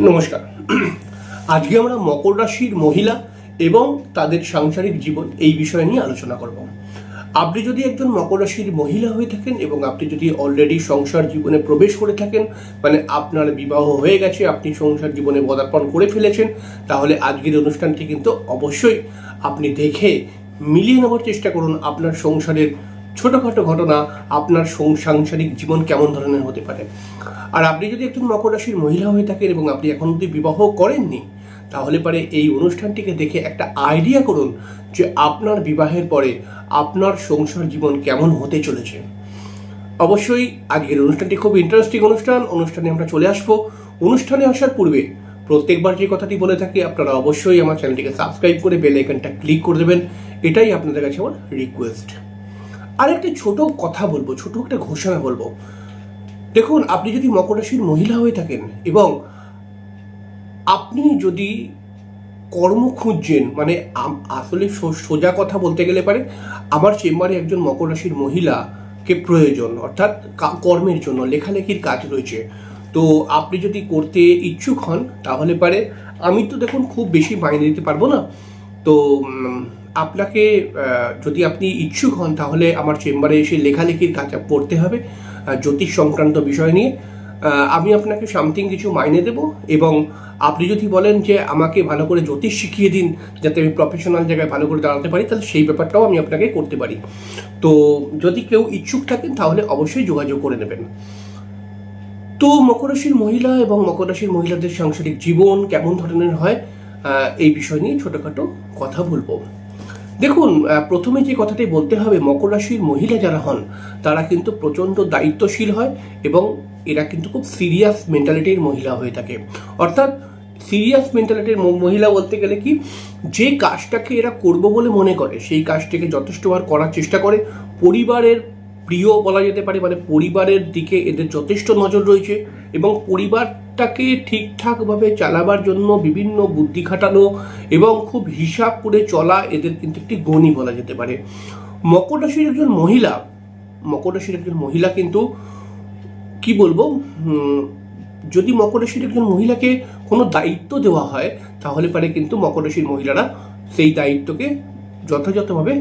নমস্কার। আজকে আমরা মকর রাশির মহিলা এবং তাদের সাংসারিক জীবন এই বিষয় নিয়ে আলোচনা করব। আপনি যদি একজন মকর রাশির মহিলা হয়ে থাকেন এবং আপনি যদি অলরেডি সংসার জীবনে প্রবেশ করে থাকেন, মানে আপনার বিবাহ হয়ে গেছে, আপনি সংসার জীবনে পদার্পণ করে ফেলেছেন, তাহলে আজকের অনুষ্ঠানটি কিন্তু অবশ্যই আপনি দেখে মিলিয়ে নেওয়ার চেষ্টা করুন আপনার সংসারের ছোটোখাটো ঘটনা, আপনার সাংসারিক জীবন কেমন ধরনের হতে পারে। আর আপনি যদি একজন মকর রাশির মহিলা হয়ে থাকেন এবং আপনি এখন অবধি বিবাহ করেননি, তাহলে পরে এই অনুষ্ঠানটিকে দেখে একটা আইডিয়া করুন যে আপনার বিবাহের পরে আপনার সংসার জীবন কেমন হতে চলেছে। অবশ্যই আজকের অনুষ্ঠানটি খুব ইন্টারেস্টিং অনুষ্ঠানে আমরা চলে আসবো। অনুষ্ঠানে আসার পূর্বে প্রত্যেকবার যে কথাটি বলে থাকি, আপনারা অবশ্যই আমার চ্যানেলটিকে সাবস্ক্রাইব করে বেল আইকনটা ক্লিক করে দেবেন, এটাই আপনাদের কাছে আমার রিকোয়েস্ট। আর একটা ছোট কথা বলবো, ছোট একটা ঘোষণা বলবো। দেখুন, আপনি যদি মকর রাশির মহিলা হয়ে থাকেন এবং আপনি যদি কর্ম খুঁজছেন, মানে আসলে সোজা কথা বলতে গেলে পারে আমার চেম্বারে একজন মকর রাশির মহিলাকে প্রয়োজন, অর্থাৎ কর্মের জন্য লেখালেখির কাজ রয়েছে। তো আপনি যদি করতে ইচ্ছুক হন তাহলে পারে, আমি তো দেখুন খুব বেশি মাইনে দিতে পারবো না, তো আপনাকে যদি আপনি ইচ্ছুক হন তাহলে আমার চেম্বারে এসে লেখালেখির কাজ করতে হবে জ্যোতিষ সংক্রান্ত বিষয় নিয়ে। আমি আপনাকে সামথিং কিছু মাইনে দেব এবং আপনি যদি বলেন যে আমাকে ভালো করে জ্যোতিষ শিখিয়ে দিন যাতে আমি প্রফেশনাল জায়গায় ভালো করে দাঁড়াতে পারি, তাহলে সেই ব্যাপারটাও আমি আপনাকে করতে পারি। তো যদি কেউ ইচ্ছুক থাকেন তাহলে অবশ্যই যোগাযোগ করে নেবেন। তো মকর রাশির মহিলা এবং মকর রাশির মহিলাদের সাংসারিক জীবন কেমন ধরনের হয় এই বিষয় নিয়ে ছোটোখাটো কথা বলবো। দেখুন, প্রথমে যে কথাটি বলতে হবে, মকর রাশির মহিলা যারা হন তারা কিন্তু প্রচণ্ড দায়িত্বশীল হয় এবং এরা কিন্তু খুব সিরিয়াস মেন্টালিটির মহিলা হয়ে থাকে। অর্থাৎ সিরিয়াস মেন্টালিটির মহিলা বলতে গেলে কি, যে কাজটাকে এরা করব বলে মনে করে সেই কাজটাকে যথেষ্টবার করার চেষ্টা করে। পরিবারের প্রিয় বলা যেতে পারে, মানে পরিবারের দিকে এদের যথেষ্ট নজর রয়েছে এবং পরিবারটাকে ঠিকঠাকভাবে চালাবার জন্য বিভিন্ন বুদ্ধি খাটানো এবং খুব হিসাব করে চলা এদের কিন্তু একটি গুণই বলা যেতে পারে। মকর রাশির একজন মহিলা কিন্তু কি বলবো, যদি মকর রাশির একজন মহিলাকে কোনো দায়িত্ব দেওয়া হয় তাহলে পারে কিন্তু মকর রাশির মহিলারা সেই দায়িত্বকে যথাযথভাবে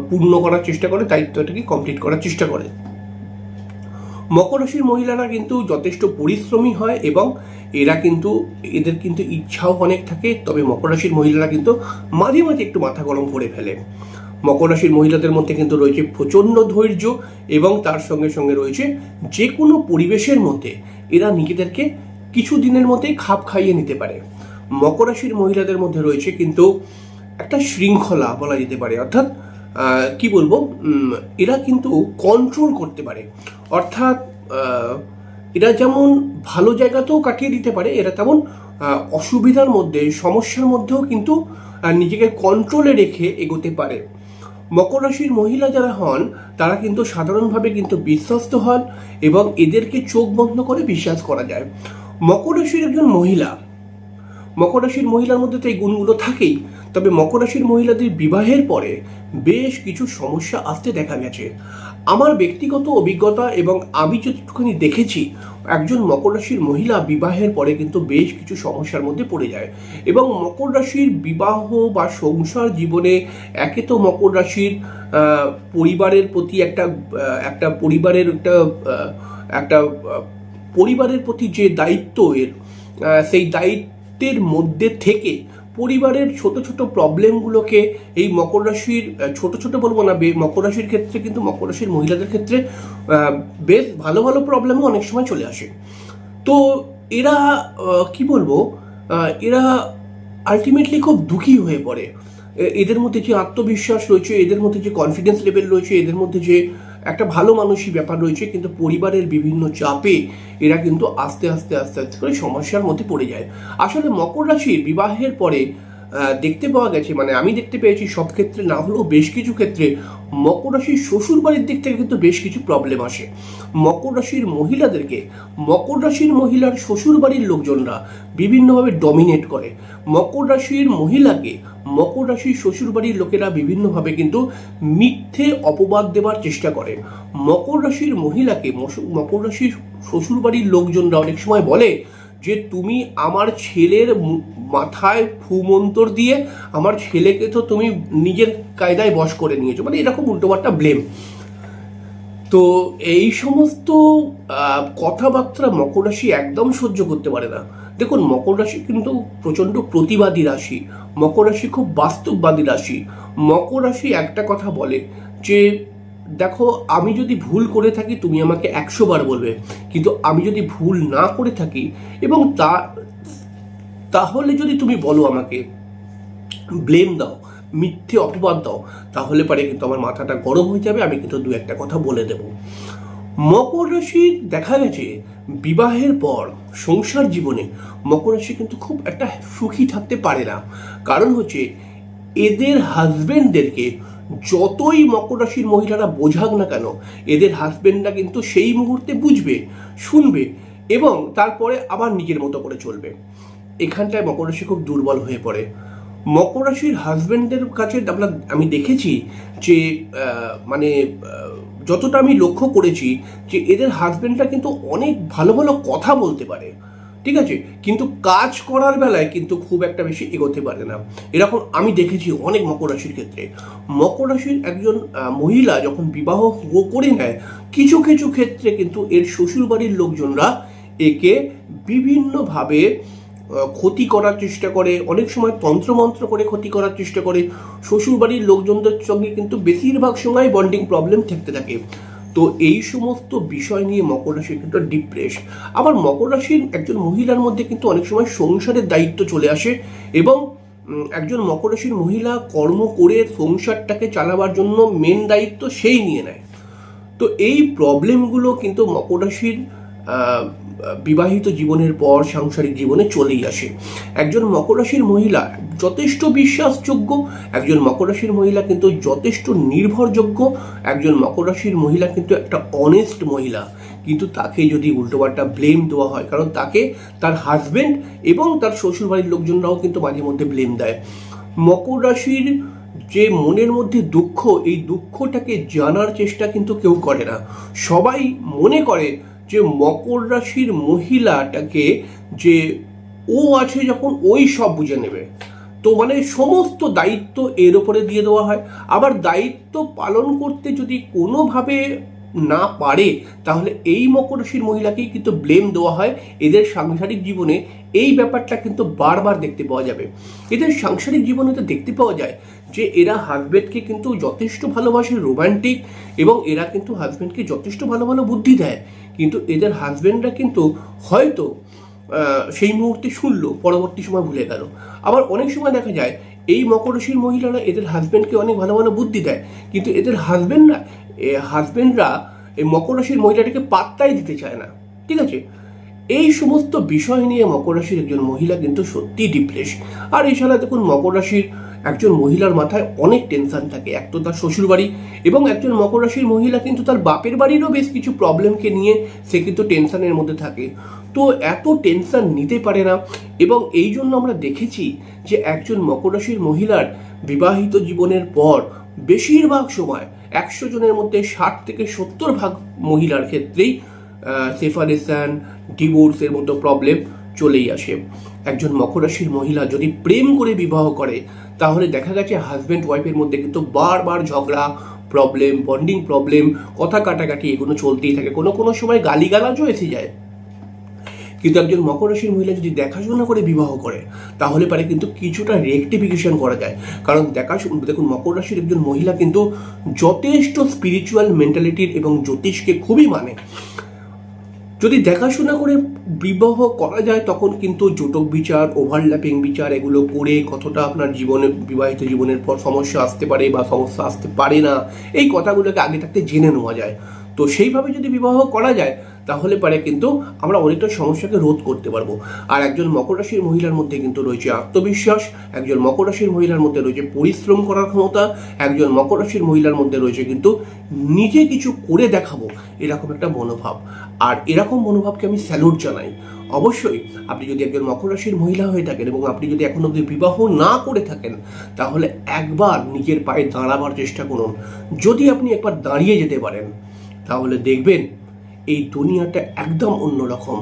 পূর্ণ করার চেষ্টা করে, দায়িত্বটাকে কমপ্লিট করার চেষ্টা করে। মকর রাশির মহিলারা কিন্তু যথেষ্ট পরিশ্রমী হয় এবং এদের কিন্তু ইচ্ছাও অনেক থাকে, তবে মকর রাশির মহিলারা কিন্তু মাঝে মাঝে একটু মাথা গরম করে ফেলে। মকর রাশির মহিলাদের মধ্যে কিন্তু রয়েছে প্রচণ্ড ধৈর্য এবং তার সঙ্গে সঙ্গে রয়েছে যে কোনো পরিবেশের মধ্যে এরা নিজেদেরকে কিছু দিনের মধ্যেই খাপ খাইয়ে নিতে পারে। মকর রাশির মহিলাদের মধ্যে রয়েছে কিন্তু একটা শৃঙ্খলা বলা যেতে পারে, অর্থাৎ কি বলবো, এরা কিন্তু কন্ট্রোল করতে পারে। অর্থাৎ এরা যেমন ভালো জায়গাতেও কাটিয়ে দিতে পারে, এরা তেমন অসুবিধার মধ্যে, সমস্যার মধ্যেও কিন্তু নিজেকে কন্ট্রোলে রেখে এগোতে পারে। মকর রাশির মহিলা যারা হন তারা কিন্তু সাধারণভাবে কিন্তু বিশ্বস্ত হন এবং এদেরকে চোখ বন্ধ করে বিশ্বাস করা যায়। মকর রাশির মহিলার মধ্যে তো এই গুণগুলো থাকেই, তবে মকর রাশির মহিলাদের বিবাহের পরে বেশ কিছু সমস্যা আসতে দেখা গেছে। আমার ব্যক্তিগত অভিজ্ঞতা এবং আমি যতটুকুনি দেখেছি, একজন মকর রাশির মহিলা বিবাহের পরে কিন্তু বেশ কিছু সমস্যার মধ্যে পড়ে যায় এবং মকর রাশির বিবাহ বা সংসার জীবনে একে তো মকর রাশির পরিবারের প্রতি পরিবারের প্রতি যে দায়িত্ব সেই দায়িত্বের মধ্যে থেকে পরিবারের ছোট ছোট প্রবলেমগুলোকে এই মকর রাশির, ছোট বলবো না, মকর রাশির ক্ষেত্রে কিন্তু মকর রাশির মহিলাদের ক্ষেত্রে বেশ ভালো ভালো প্রবলেমও অনেক সময় চলে আসে। তো এরা কি বলবো, এরা আলটিমেটলি খুব দুঃখী হয়ে পড়ে। এদের মধ্যে যে আত্মবিশ্বাস রয়েছে, এদের মধ্যে যে কনফিডেন্স লেভেল রয়েছে, এদের মধ্যে যে একটা ভালো মানসিক ব্যাপার রয়েছে, কিন্তু পরিবারের বিভিন্ন চাপে এরা কিন্তু আস্তে আস্তে করে সমস্যার মধ্যে পড়ে যায়। আসলে মকর রাশির বিবাহের পরে দেখতে পাওয়া গেছে, মানে আমি দেখতে পেয়েছি সব ক্ষেত্রে না হলেও বেশ কিছু ক্ষেত্রে মকর রাশির শ্বশুর বাড়ির দিক থেকে কিন্তু বেশ কিছু প্রবলেম আসে। মকর রাশির মহিলার শ্বশুর বাড়ির লোকজনরা বিভিন্নভাবে ডমিনেট করে। মকর রাশির শ্বশুর বাড়ির লোকেরা বিভিন্নভাবে কিন্তু মিথ্যে অপবাদ দেওয়ার চেষ্টা করে। মকর রাশির শ্বশুর বাড়ির লোকজনরা অনেক সময় বলে যে তুমি আমার ছেলের মাথায় ফুমন্তর দিয়ে আমার ছেলেকে তো তুমি নিজের কায়দায় বশ করে নিয়েছো, মানে এরকম উল্টোপাল্টা ব্লেম। তো এই সমস্ত কথাবার্তা মকর রাশি একদম সহ্য করতে পারে না। দেখুন, মকর রাশি কিন্তু প্রচণ্ড প্রতিবাদী রাশি, মকর রাশি খুব বাস্তববাদী রাশি। মকর রাশি একটা কথা বলে যে দেখো, আমি যদি ভুল করে থাকি তুমি আমাকে 100 বার বলবে, কিন্তু আমি যদি ভুল না করে থাকি এবং তাহলে যদি তুমি বলো আমাকে, ব্লেম দাও, মিথ্যে অপবাদ দাও, তাহলে পারে কিন্তু আমার মাথাটা গরম হয়ে যাবে, আমি কিন্তু দু একটা কথা বলে দেব। মকর রাশির দেখা গেছে বিবাহের পর সংসার জীবনে মকর রাশি কিন্তু খুব একটা সুখী থাকতে পারে না। কারণ হচ্ছে এদের হাজবেন্ডদেরকে যতই মকর রাশির মহিলারা বোঝাক না কেন, এদের হাজবেন্ডরা কিন্তু সেই মুহূর্তে বুঝবে, শুনবে এবং তারপরে আবার নিজের মতো করে চলবে। এখানটায় মকর রাশি খুব দুর্বল হয়ে পড়ে। মকর রাশির হাজবেন্ডদের কাছে আমি দেখেছি যে মানে যতটা আমি লক্ষ্য করেছি যে এদের হাজবেন্ডরা কিন্তু অনেক ভালো ভালো কথা বলতে পারে, ঠিক আছে, কিন্তু কাজ করার বেলায় কিন্তু খুব একটা বেশি এগোতে পারে না। এরকম আমি দেখেছি অনেক মকর রাশির ক্ষেত্রে। মকর রাশির একজন মহিলা যখন বিবাহ করে নেয়, কিছু কিছু ক্ষেত্রে কিন্তু এর শ্বশুরবাড়ির লোকজনরা একে বিভিন্নভাবে ক্ষতি করার চেষ্টা করে, অনেক সময় তন্ত্রমন্ত্র করে ক্ষতি করার চেষ্টা করে। শ্বশুরবাড়ির লোকজনদের সঙ্গে কিন্তু বেশিরভাগ সময় বন্ডিং প্রবলেম থাকতে থাকে। তো এই সমস্ত বিষয় নিয়ে মকর রাশি কিন্তু ডিপ্রেস। আবার মকর রাশির একজন মহিলার মধ্যে কিন্তু অনেক সময় সংসারের দায়িত্ব চলে আসে এবং একজন মকর রাশির মহিলা কর্ম করে সংসারটাকে চালাবার জন্য মেন দায়িত্ব সেই নিয়ে নেয়। তো এই প্রবলেমগুলো কিন্তু মকর রাশির বিবাহিত জীবনের পর সাংসারিক জীবনে চলেই আসে। একজন মকর রাশির মহিলা যথেষ্ট বিশ্বাসযোগ্য, একজন মকর রাশির মহিলা কিন্তু যথেষ্ট নির্ভরযোগ্য, একজন মকর রাশির মহিলা কিন্তু একটা অনেস্ট মহিলা। কিন্তু তাকে যদি উল্টোপাল্টা ব্লেম দেওয়া হয়, কারণ তাকে তার হাজবেন্ড এবং তার শ্বশুরবাড়ির লোকজনরাও কিন্তু মাঝে মধ্যে ব্লেম দেয়। মকর রাশির যে মনের মধ্যে দুঃখ, এই দুঃখটাকে জানার চেষ্টা কিন্তু কেউ করে না। সবাই মনে করে যে মকর রাশির মহিলাটাকে যে ও আছে যখন ওই সব বুঝে নেবে, তো মানে সমস্ত দায়িত্ব এর ওপরে দিয়ে দেওয়া হয়। আবার দায়িত্ব পালন করতে যদি কোনোভাবে না পারে, তাহলে এই মকর রাশির মহিলাকেই কিন্তু ব্লেম দেওয়া হয়। এদের সাংসারিক জীবনে এই ব্যাপারটা কিন্তু বারবার দেখতে পাওয়া যাবে। এদের সাংসারিক জীবনে তো দেখতে পাওয়া যায় যে এরা হাজবেন্ডকে কিন্তু যথেষ্ট ভালোবাসে, রোমান্টিক, এবং এরা কিন্তু হাজবেন্ডকে যথেষ্ট ভালো ভালো বুদ্ধি দেয়। কিন্তু এদের হাজবেন্ডরা কিন্তু হয়তো সেই মুহূর্তে শুনলো, পরবর্তী সময় ভুলে গেল। আবার অনেক সময় দেখা যায় এই মকর রাশির মহিলারা এদের হাজবেন্ডকে অনেক ভালো ভালো বুদ্ধি দেয়, কিন্তু এদের হাজবেন্ডরা এই মকর রাশির মহিলাটাকে পাত্তাই দিতে চায় না, ঠিক আছে। এই সমস্ত বিষয় নিয়ে মকর রাশির একজন মহিলা কিন্তু সত্যি ডিপ্রেস। আর এছাড়া দেখুন, মকর রাশির একজন মহিলার মাথায় অনেক টেনশন থাকে। এক তো তার শ্বশুর বাড়ি, এবং একজন মকর রাশির মহিলা কিন্তু তার বাপের বাড়িরও বেশ কিছু প্রবলেমকে নিয়ে সে কিন্তু টেনশনের মধ্যে থাকে। তো এত টেনশন নিতে পারে না, এবং এই জন্য আমরা দেখেছি যে একজন মকর রাশির মহিলার বিবাহিত জীবনের পর বেশিরভাগ সময় 100 জনের মধ্যে 60 থেকে 70 ভাগ মহিলার ক্ষেত্রেই সেপারেশন, ডিভোর্সের মতো প্রবলেম চলেই আসে। একজন মকর রাশির মহিলা যদি প্রেম করে বিবাহ করে, তাহলে দেখা গেছে হাজব্যান্ড ওয়াইফের মধ্যে কিন্তু বারবার ঝগড়া, প্রবলেম, বন্ডিং প্রবলেম, কথা কাটাকাটি এগুলো চলতেই থাকে। কোনো কোনো সময় গালিগালাজও এসে যায়। কিন্তু একজন মকর রাশির মহিলা যদি দেখাশোনা করে বিবাহ করে, তাহলে পারে কিন্তু কিছুটা রেকটিফিকেশন করা যায়। কারণ দেখুন, মকর রাশির একজন মহিলা কিন্তু যথেষ্ট স্পিরিচুয়াল মেন্টালিটির এবং জ্যোতিষকে খুবই মানে। যদি দেখাশোনা করে বিবাহ করা যায়, তখন কিন্তু জোটক বিচার, ওভারল্যাপিং বিচার এগুলো করে কতটা আপনার জীবনে, বিবাহিত জীবনের পর সমস্যা আসতে পারে বা সমস্যা আসতে পারে না, এই কথাগুলোকে আগে থাকতে জেনে নেওয়া যায়। তো সেইভাবে যদি বিবাহ করা যায়, তাহলে পারে কিন্তু আমরা অনেকটা সমস্যাকে রোধ করতে পারবো। আর একজন মকর রাশির মহিলার মধ্যে কিন্তু রয়েছে আত্মবিশ্বাস, একজন মকর রাশির মহিলার মধ্যে রয়েছে পরিশ্রম করার ক্ষমতা, একজন মকর রাশির মহিলার মধ্যে রয়েছে কিন্তু নিজে কিছু করে দেখাবো এরকম একটা মনোভাব। আর এরকম মনোভাবকে আমি স্যালুট জানাই। অবশ্যই আপনি যদি একজন মকর রাশির মহিলা হয়ে থাকেন এবং আপনি যদি এখন অবধি বিবাহ না করে থাকেন, তাহলে একবার নিজের পায়ে দাঁড়াবার চেষ্টা করুন। যদি আপনি একবার দাঁড়িয়ে যেতে পারেন, তাহলে দেখবেন এই দুনিয়াটা একদম অন্যরকম।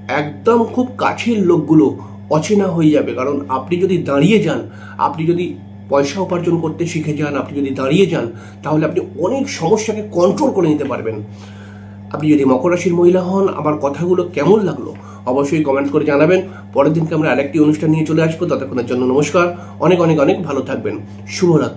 একদম খুব কাছের লোকগুলো অচেনা হয়ে যাবে। কারণ আপনি যদি দাঁড়িয়ে যান, আপনি যদি পয়সা উপার্জন করতে শিখে যান, আপনি যদি দাঁড়িয়ে যান, তাহলে আপনি অনেক সমস্যাকে কন্ট্রোল করে নিতে পারবেন। আপনি যদি মকর রাশির মহিলা হন, আমার কথাগুলো কেমন লাগলো অবশ্যই কমেন্ট করে জানাবেন। পরের দিনকে আমরা আরেকটি অনুষ্ঠান নিয়ে চলে আসবো। ততক্ষণের জন্য নমস্কার। অনেক অনেক অনেক ভালো থাকবেন। শুভরাত্রি।